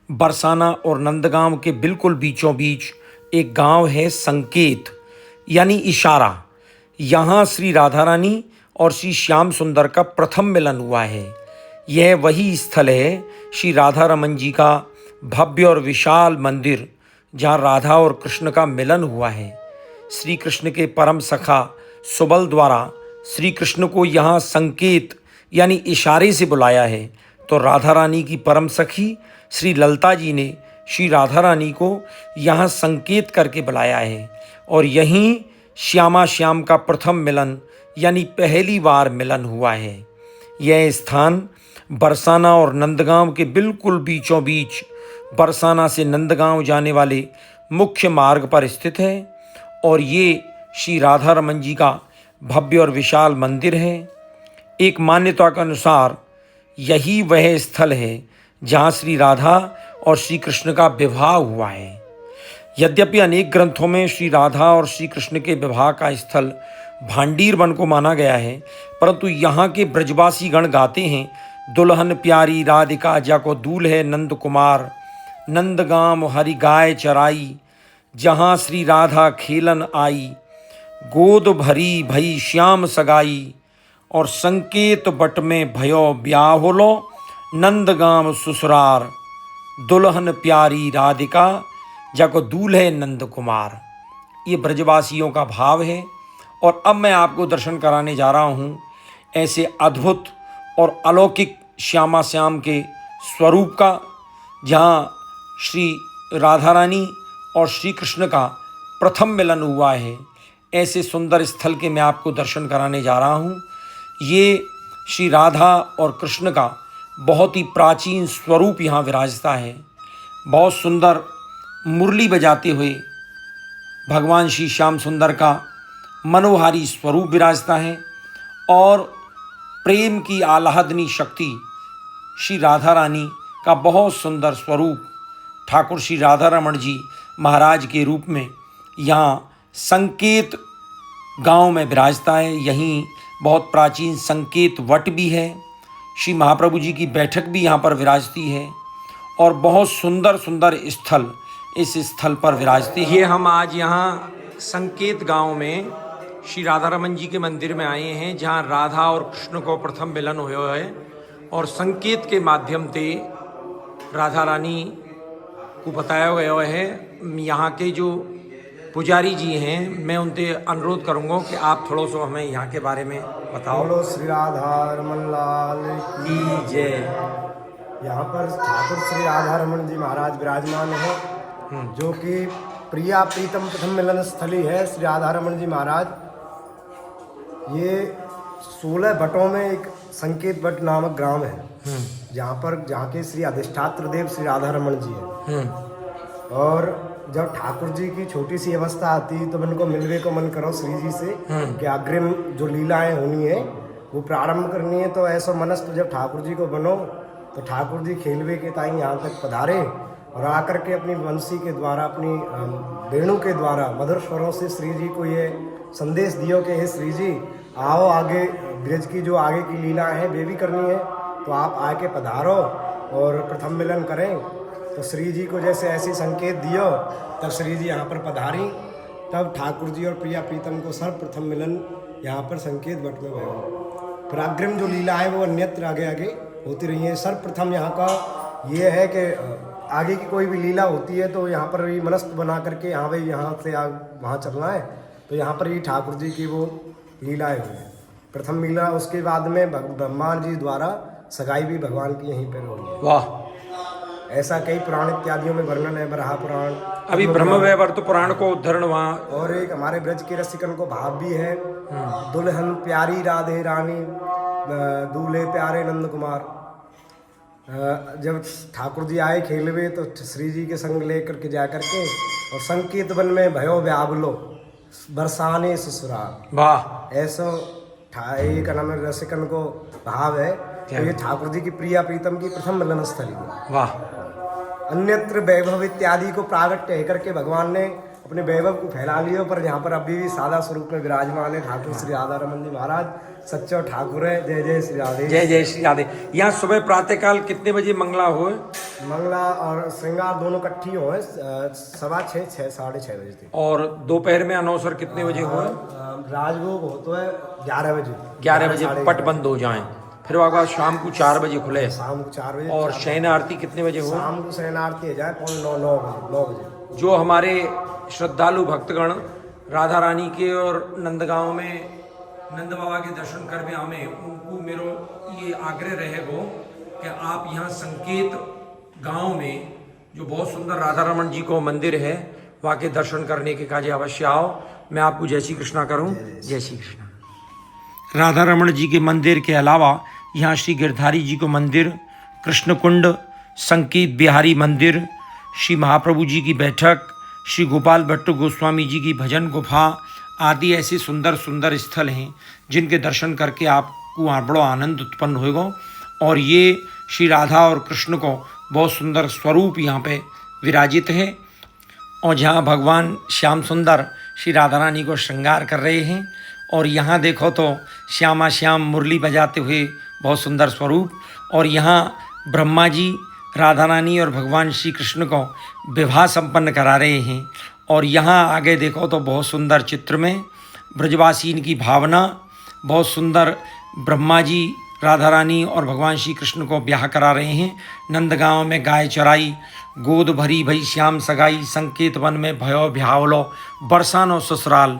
बरसाना और नंदगांव के बिल्कुल बीचों बीच एक गांव है संकेत, यानी इशारा। यहाँ श्री राधा रानी और श्री श्याम सुंदर का प्रथम मिलन हुआ है। यह वही स्थल है श्री राधा रमन जी का भव्य और विशाल मंदिर, जहाँ राधा और कृष्ण का मिलन हुआ है। श्री कृष्ण के परम सखा सुबल द्वारा श्री कृष्ण को यहाँ संकेत यानी इशारे से बुलाया है, तो राधा रानी की परम सखी श्री ललता जी ने श्री राधा रानी को यहाँ संकेत करके बुलाया है, और यहीं श्यामा श्याम का प्रथम मिलन यानी पहली बार मिलन हुआ है। यह स्थान बरसाना और नंदगांव के बिल्कुल बीचों बीच बरसाना से नंदगांव जाने वाले मुख्य मार्ग पर स्थित है, और ये श्री राधा रमन जी का भव्य और विशाल मंदिर है। एक मान्यता के अनुसार यही वह स्थल है जहाँ श्री राधा और श्री कृष्ण का विवाह हुआ है। यद्यपि अनेक ग्रंथों में श्री राधा और श्री कृष्ण के विवाह का स्थल भांडीर वन को माना गया है, परंतु यहाँ के ब्रजवासी गण गाते हैं, दुल्हन प्यारी राधिका जाको दूल्हे है नंद कुमार, नंदगाम हरि गाय चराई, जहाँ श्री राधा खेलन आई, गोद भरी भई श्याम सगाई, और संकेत बट में भयो ब्याह होलो, नंदगाम ससुरार, दुल्हन प्यारी राधिका जाको दूल्हे नंद कुमार। ये ब्रजवासियों का भाव है। और अब मैं आपको दर्शन कराने जा रहा हूँ ऐसे अद्भुत और अलौकिक श्यामा श्याम के स्वरूप का, जहाँ श्री राधा रानी और श्री कृष्ण का प्रथम मिलन हुआ है। ऐसे सुंदर स्थल के मैं आपको दर्शन कराने जा रहा हूँ। ये श्री राधा और कृष्ण का बहुत ही प्राचीन स्वरूप यहाँ विराजता है। बहुत सुंदर मुरली बजाते हुए भगवान श्री श्याम सुंदर का मनोहारी स्वरूप विराजता है, और प्रेम की आह्लादनी शक्ति श्री राधा रानी का बहुत सुंदर स्वरूप ठाकुर श्री राधा रमन जी महाराज के रूप में यहाँ संकेत गांव में विराजता है। यहीं बहुत प्राचीन संकेत वट भी है। श्री महाप्रभु जी की बैठक भी यहाँ पर विराजती है, और बहुत सुंदर सुंदर स्थल इस स्थल पर विराजते हैं। ये हम आज यहाँ संकेत गांव में श्री राधा रमन जी के मंदिर में आए हैं, जहाँ राधा और कृष्ण को प्रथम मिलन हुआ है, और संकेत के माध्यम से राधा रानी को बताया गया है। यहाँ के जो पुजारी जी हैं, मैं उनसे अनुरोध करूँगा कि आप थोड़ा सा हमें यहाँ के बारे में बताओ। बोलो श्री राधा रमन लाल की जय। यहाँ पर ठाकुर श्री राधा रमन जी महाराज विराजमान है, जो कि प्रिया प्रीतम प्रथम मिलन स्थली है। श्री राधा रमन जी महाराज ये 16 भट्टों में एक संकेत भट्ट नामक ग्राम है, जहाँ के श्री अधिष्ठात्र देव श्री राधा रमन जी है। और जब ठाकुर जी की छोटी सी अवस्था आती तो इनको मिलने को मन करो श्री जी से कि अग्रिम जो लीलाएं होनी है वो प्रारंभ करनी है। तो ऐसा मनस्थ जब ठाकुर जी को बनो तो ठाकुर जी खेलवे के ताई यहाँ तक पधारे, और आकर के अपनी वंशी के द्वारा, अपनी वेणु के द्वारा मधुर स्वरों से श्री जी को ये संदेश दियो कि हे श्री जी आओ, आगे ब्रज की जो आगे की लीला है वे भी करनी है, तो आप आके पधारो और प्रथम मिलन करें। तो श्री जी को जैसे ऐसे संकेत दियो, तब श्री जी यहाँ पर पधारी। तब ठाकुर जी और प्रिया प्रीतम को सर्वप्रथम मिलन यहाँ पर संकेत भट्ट में हुआ। फिर अग्रिम जो लीला है वो अन्यत्र आगे आगे होती रही है। सर्वप्रथम यहाँ का ये है कि आगे की कोई भी लीला होती है तो यहाँ पर ही मनस्थ बना करके यहाँ भाई यहाँ से वहाँ चलना है, तो यहाँ पर ही ठाकुर जी की वो लीलाएँ हुई है। प्रथम लीला, उसके बाद में ब्रह्मा जी द्वारा सगाई भी भगवान की यहीं पर हुई है। वाह। ऐसा कई पुराण इत्यादियों में वर्णन है, बराह पुराण, अभी ब्रह्मवैवर्त पुराण को उद्धरण वहाँ। और एक हमारे ब्रज के रसिकन को भाव भी है, दुल्हन प्यारी राधे रानी, दूल्हे प्यारे नंद कुमार। जब ठाकुर जी आए खेलवे तो श्री जी के संग लेकर के जा करके, और संकेत वन में भयो व्यावलो बरसाने ससुराल। वाह। ऐसा एक नाम रसिकन को भाव है। तो ये ठाकुर जी की प्रिया प्रीतम की प्रथम मिलन स्थली है। वाह। अन्यत्र वैभव इत्यादि को प्रागट्य करके भगवान ने अपने वैभव को फैला लिया, पर यहाँ पर अभी भी सादा स्वरूप में विराजमान है ठाकुर श्री राधा रमन जी महाराज। सच्चा ठाकुर है। जय जय श्री राधे। जय जय श्री राधे। यहाँ सुबह प्रातःकाल कितने बजे मंगला हो? मंगला और श्रृंगार दोनों इकट्ठी हो 6:15 6:30 बजे तक। और दोपहर में अनौसर कितने बजे हो? राजभोग हो तो है 11 बजे। 11 बजे पट बंद हो जाएं, फिर उसके बाद शाम को 4 बजे खुले। शाम को 4 बजे। और शयन आरती कितने बजे हो? शाम को शयन आरती हो जाए 9 बजे। जो हमारे श्रद्धालु भक्तगण राधा रानी के और नंदगांव में नंद बाबा के दर्शन करने आवे, उनको मेरो ये आग्रह रहेगो कि आप यहाँ संकेत गांव में जो बहुत सुंदर राधा रमन जी को मंदिर है, वहाँ के दर्शन करने के काजे अवश्य आओ। मैं आपको जय श्री कृष्णा करूँ। जय श्री कृष्णा। राधा रमन जी के मंदिर के अलावा यहाँ श्री गिरधारी जी को मंदिर, कृष्ण कुंड, संकेत बिहारी मंदिर, श्री महाप्रभु जी की बैठक, श्री गोपाल भट्ट गोस्वामी जी की भजन गुफा आदि ऐसे सुंदर सुंदर स्थल हैं जिनके दर्शन करके आपको बड़ो आनंद उत्पन्न होगा। और ये श्री राधा और कृष्ण को बहुत सुंदर स्वरूप यहाँ पे विराजित है। और जहाँ भगवान श्याम सुंदर श्री राधा रानी को श्रृंगार कर रहे हैं, और यहाँ देखो तो श्यामा श्याम मुरली बजाते हुए बहुत सुंदर स्वरूप। और यहाँ ब्रह्मा जी राधा रानी और भगवान श्री कृष्ण को विवाह संपन्न करा रहे हैं। और यहाँ आगे देखो तो बहुत सुंदर चित्र में ब्रजवासीन की भावना, बहुत सुंदर ब्रह्मा जी राधा रानी और भगवान श्री कृष्ण को ब्याह करा रहे हैं। नंदगांव में गाय चराई, गोद भरी भई श्याम सगाई, संकेत वन में भयो ब्यावलो, बरसानो ससुराल।